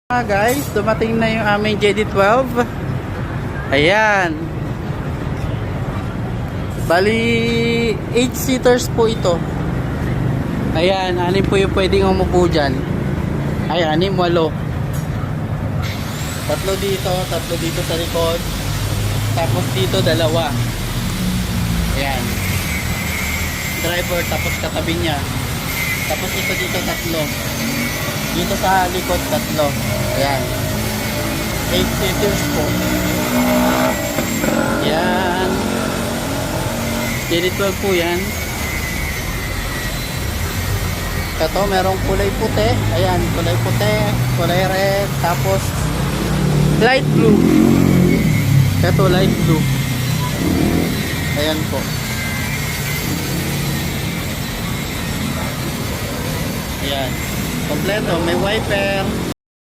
Guys, dumating na yung aming JD12. Ayan. Bali 8 seaters po ito. Ayan, anim po yung pwedeng umupo dyan. Ayan, 8. Tatlo dito sa likod. Tapos dito 2. Ayan. Driver, tapos katabi niya. Tapos ito dito 3. Dito sa likod 3. Ayan. 8 seaters po. Ayan. JD12 po yan. Ito merong kulay puti. Ayan, kulay puti, kulay red, tapos light blue. Ito light blue. Ayan po. Ayan. Kompleto, may wiper,